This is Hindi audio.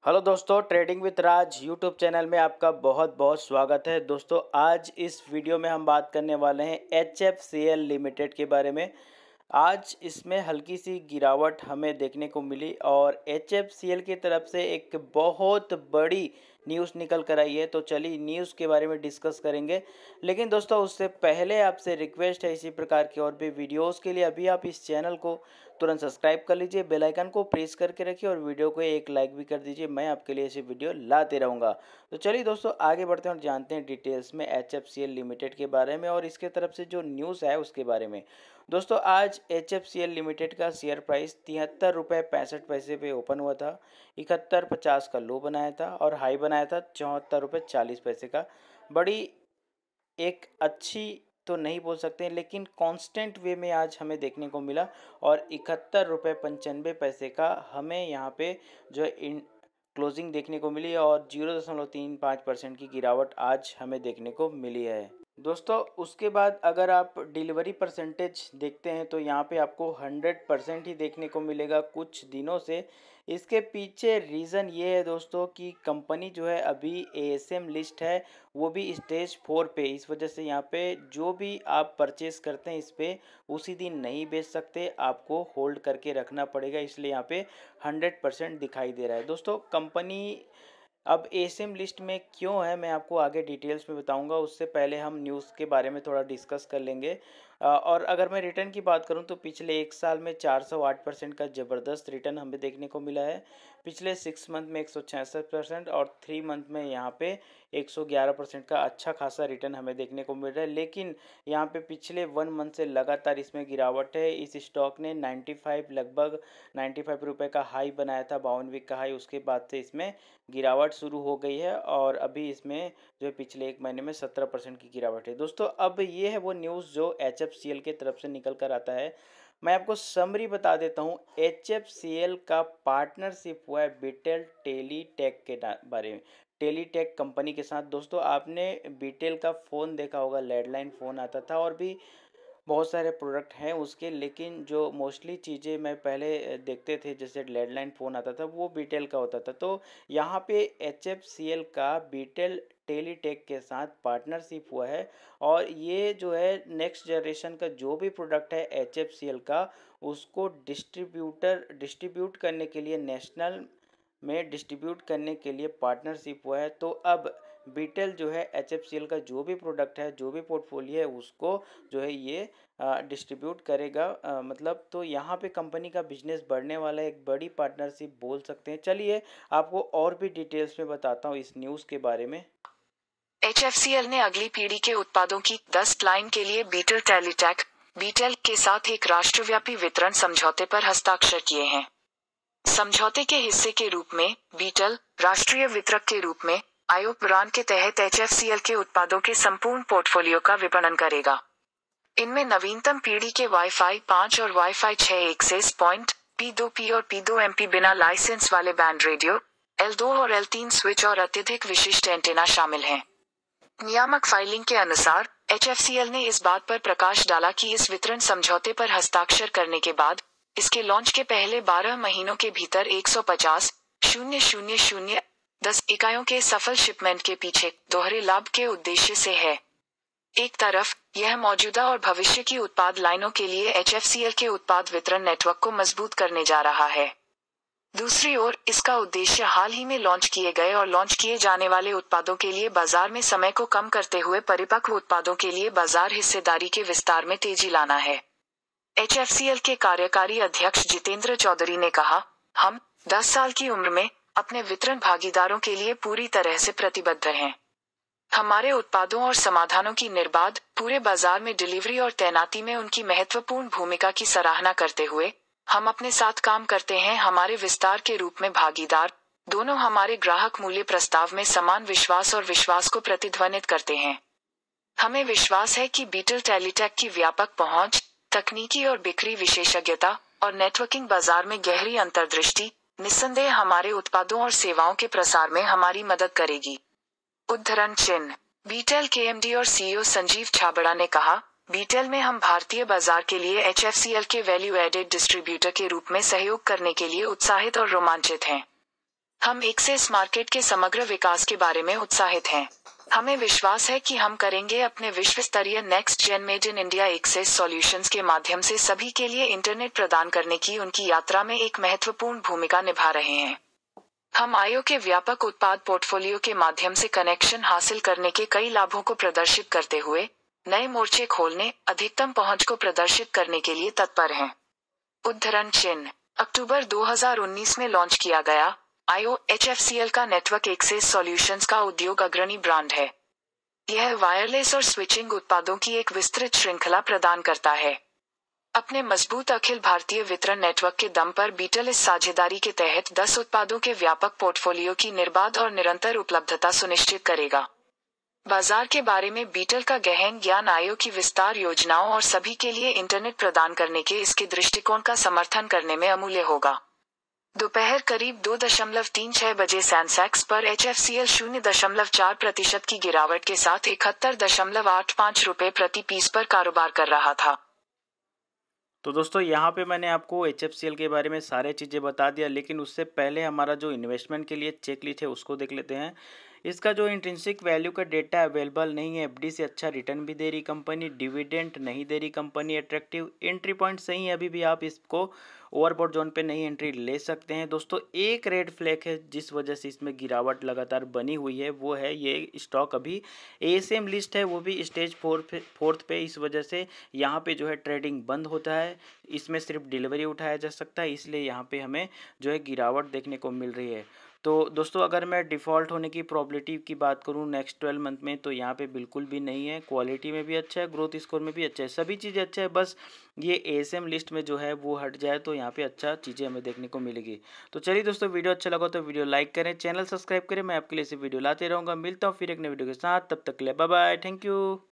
हेलो दोस्तों, trading with Raj YouTube channel में आपका बहुत बहुत स्वागत है। दोस्तों, आज इस वीडियो में हम बात करने वाले हैं HFCL लिमिटेड के बारे में। आज इसमें हल्की सी गिरावट हमें देखने को मिली और HFCL की तरफ से एक बहुत बड़ी न्यूज़ निकल कर आई है। तो चलिए न्यूज़ के बारे में डिस्कस करेंगे। लेकिन दोस्तों, उससे पहले आपसे रिक्वेस्ट है, इसी प्रकार की और भी वीडियोस के लिए अभी आप इस चैनल को तुरंत सब्सक्राइब कर लीजिए, बेल आइकन को प्रेस करके रखिए और वीडियो को एक लाइक भी कर दीजिए। मैं आपके लिए ऐसे वीडियो लाते रहूँगा। तो चलिए दोस्तों, आगे बढ़ते हैं और जानते हैं डिटेल्स में HFCL लिमिटेड के बारे में और इसके तरफ से जो न्यूज़ है उसके बारे में। दोस्तों, आज HFCL लिमिटेड का शेयर प्राइस 73 रुपये 65 पैसे पे ओपन हुआ था। 71.50 का लो बनाया था और हाई बनाया था 74 रुपये 40 पैसे का। बड़ी एक अच्छी तो नहीं बोल सकते हैं, लेकिन कांस्टेंट वे में आज हमें देखने को मिला और 71 रुपये 95 पैसे का हमें यहाँ पे जो इन क्लोजिंग देखने को मिली और 0.35% की गिरावट आज हमें देखने को मिली है। दोस्तों, उसके बाद अगर आप डिलीवरी परसेंटेज देखते हैं तो यहाँ पे आपको 100% ही देखने को मिलेगा कुछ दिनों से। इसके पीछे रीज़न ये है दोस्तों कि कंपनी जो है अभी ASM लिस्ट है, वो भी स्टेज 4 पे। इस वजह से यहाँ पे जो भी आप परचेस करते हैं इस पे उसी दिन नहीं बेच सकते, आपको होल्ड करके रखना पड़ेगा। इसलिए यहाँ पे 100% दिखाई दे रहा है। दोस्तों, कंपनी अब ASM लिस्ट में क्यों है, मैं आपको आगे डिटेल्स में बताऊंगा। उससे पहले हम न्यूज़ के बारे में थोड़ा डिस्कस कर लेंगे। और अगर मैं रिटर्न की बात करूं तो पिछले एक साल में 408% का ज़बरदस्त रिटर्न हमें देखने को मिला है। पिछले 6 मंथ में 166% और 3 मंथ में यहाँ पे 111% का अच्छा खासा रिटर्न हमें देखने को मिल रहा है। लेकिन यहाँ पे पिछले 1 मंथ से लगातार इसमें गिरावट है। इस स्टॉक ने 95 रुपये का हाई बनाया था, 52 वीक का हाई। उसके बाद से इसमें गिरावट शुरू हो गई है और अभी इसमें जो है पिछले एक महीने में 17% की गिरावट है। दोस्तों, अब ये है वो न्यूज़ जो HFCL के तरफ से निकल कर आता है। मैं आपको समरी बता देता हूँ। HFCL का पार्टनरशिप हुआ है बीटेल टेलीटेक के बारे में, टेलीटेक कंपनी के साथ। दोस्तों, आपने बीटेल का फ़ोन देखा होगा, लैंडलाइन फ़ोन आता था और भी बहुत सारे प्रोडक्ट हैं उसके। लेकिन जो मोस्टली चीज़ें मैं पहले देखते थे, जैसे लैंडलाइन फ़ोन आता था, वो बीटेल का होता था। तो यहाँ पे HFCL का बीटेल टेलीटेक के साथ पार्टनरशिप हुआ है और ये जो है नेक्स्ट जनरेशन का जो भी प्रोडक्ट है HFCL का, उसको डिस्ट्रीब्यूट करने के लिए, नेशनल में डिस्ट्रीब्यूट करने के लिए पार्टनरशिप हुआ है। तो अब बीटेल जो है HFCL का जो भी प्रोडक्ट है, जो भी पोर्टफोलियो है, उसको जो है ये डिस्ट्रीब्यूट करेगा। मतलब तो यहाँ पे कंपनी का बिजनेस बढ़ने वाला है, एक बड़ी पार्टनरशिप बोल सकते हैं। चलिए आपको और भी डिटेल्स में बताता हूँ इस न्यूज़ के बारे में। HFCL ने अगली पीढ़ी के उत्पादों की 10 लाइन के लिए बीटेल के साथ एक राष्ट्रव्यापी वितरण समझौते पर हस्ताक्षर किए हैं। समझौते के हिस्से के रूप में बीटेल राष्ट्रीय वितरक के रूप में आयो ब्रांड के तहत HFCL के उत्पादों के संपूर्ण पोर्टफोलियो का विपणन करेगा। इनमें नवीनतम पीढ़ी के वाईफाई 5 और वाईफाई 6 एक्सेस पॉइंट, P2P और P2MP बिना लाइसेंस वाले बैंड रेडियो, L2 और L3 स्विच और अत्यधिक विशिष्ट एंटेना शामिल हैं। नियामक फाइलिंग के अनुसार HFCL ने इस बात पर प्रकाश डाला कि इस वितरण समझौते पर हस्ताक्षर करने के बाद इसके लॉन्च के पहले 12 महीनों के भीतर 150,000 इकाइयों के सफल शिपमेंट के पीछे दोहरे लाभ के उद्देश्य से है। एक तरफ यह मौजूदा और भविष्य की उत्पाद लाइनों के लिए HFCL के उत्पाद वितरण नेटवर्क को मजबूत करने जा रहा है। दूसरी ओर इसका उद्देश्य हाल ही में लॉन्च किए गए और लॉन्च किए जाने वाले उत्पादों के लिए बाजार में समय को कम करते हुए परिपक्व उत्पादों के लिए बाजार हिस्सेदारी के विस्तार में तेजी लाना है। HFCL के कार्यकारी अध्यक्ष जितेंद्र चौधरी ने कहा, हम 10 साल की उम्र में अपने वितरण भागीदारों के लिए पूरी तरह से प्रतिबद्ध हैं। हमारे उत्पादों और समाधानों की निर्बाध पूरे बाजार में डिलीवरी और तैनाती में उनकी महत्वपूर्ण भूमिका की सराहना करते हुए हम अपने साथ काम करते हैं। हमारे विस्तार के रूप में भागीदार दोनों हमारे ग्राहक मूल्य प्रस्ताव में समान विश्वास और विश्वास को प्रतिध्वनित करते हैं। हमें विश्वास है कि बीटेल टेलीटेक की व्यापक पहुंच, तकनीकी और बिक्री विशेषज्ञता और नेटवर्किंग बाजार में गहरी अंतर्दृष्टि निस्संदेह हमारे उत्पादों और सेवाओं के प्रसार में हमारी मदद करेगी। उद्धरण चिन्ह बीटेल के MD और CEO संजीव छाबड़ा ने कहा, बीटेल में हम भारतीय बाजार के लिए HFCL के वैल्यू एडेड डिस्ट्रीब्यूटर के रूप में सहयोग करने के लिए उत्साहित और रोमांचित हैं। हम एक्सेस मार्केट के समग्र विकास के बारे में उत्साहित हैं। हमें विश्वास है कि हम करेंगे अपने विश्व स्तरीय next gen made in India access solutions के माध्यम से सभी के लिए इंटरनेट प्रदान करने की उनकी यात्रा में एक महत्वपूर्ण भूमिका निभा रहे हैं। हम आईओ के व्यापक उत्पाद पोर्टफोलियो के माध्यम से कनेक्शन हासिल करने के कई लाभों को प्रदर्शित करते हुए नए मोर्चे खोलने, अधिकतम पहुंच को प्रदर्शित करने के लिए तत्पर हैं। उद्धरण चिन्ह अक्टूबर 2019 में लॉन्च किया गया आईओ HFCL का नेटवर्क एक्सेस सॉल्यूशंस का उद्योग अग्रणी ब्रांड है। यह वायरलेस और स्विचिंग उत्पादों की एक विस्तृत श्रृंखला प्रदान करता है। अपने मजबूत अखिल भारतीय वितरण नेटवर्क के दम पर बीटल इस साझेदारी के तहत 10 उत्पादों के व्यापक पोर्टफोलियो की निर्बाध और निरंतर उपलब्धता सुनिश्चित करेगा। बाजार के बारे में बीटल का गहन ज्ञान आईओ की विस्तार योजनाओं और सभी के लिए इंटरनेट प्रदान करने के इसके दृष्टिकोण का समर्थन करने में अमूल्य होगा। दोपहर करीब 2.36 बजे सेंसेक्स पर HFCL 0.4% की गिरावट के साथ 71.85 रुपये प्रति पीस पर कारोबार कर रहा था। तो दोस्तों यहाँ पे मैंने आपको HFCL के बारे में सारे चीज़ें बता दिया, लेकिन उससे पहले हमारा जो इन्वेस्टमेंट के लिए चेकलिस्ट है उसको देख लेते हैं। इसका जो इंट्रिंसिक वैल्यू का डेटा अवेलेबल नहीं है। एफडी से अच्छा रिटर्न भी दे रही कंपनी, डिविडेंड नहीं दे रही कंपनी, अट्रैक्टिव एंट्री पॉइंट सही है, अभी भी आप इसको ओवरबॉट जोन पे नई एंट्री ले सकते हैं। दोस्तों एक रेड फ्लैग है जिस वजह से इसमें गिरावट लगातार बनी हुई है, वो है ये स्टॉक अभी ASM लिस्ट है, वो भी स्टेज 4 पे। इस वजह से यहाँ पे जो है ट्रेडिंग बंद होता है, इसमें सिर्फ डिलीवरी उठाया जा सकता है, इसलिए यहाँ पे हमें जो है गिरावट देखने को मिल रही है। तो दोस्तों अगर मैं डिफ़ॉल्ट होने की प्रॉबिलिटी की बात करूं नेक्स्ट 12 मंथ में, तो यहाँ पे बिल्कुल भी नहीं है। क्वालिटी में भी अच्छा है, ग्रोथ स्कोर में भी अच्छा है, सभी चीज़ें अच्छा है। बस ये ASM लिस्ट में जो है वो हट जाए तो यहाँ पे अच्छा चीज़ें हमें देखने को मिलेगी। तो चलिए दोस्तों, वीडियो अच्छा लगा तो वीडियो लाइक करें, चैनल सब्सक्राइब करें। मैं आपके लिए ऐसी वीडियो लाते रहूँगा। मिलता हूँ फिर एक नई वीडियो के साथ, तब तक के लिए बाय बाय, थैंक यू।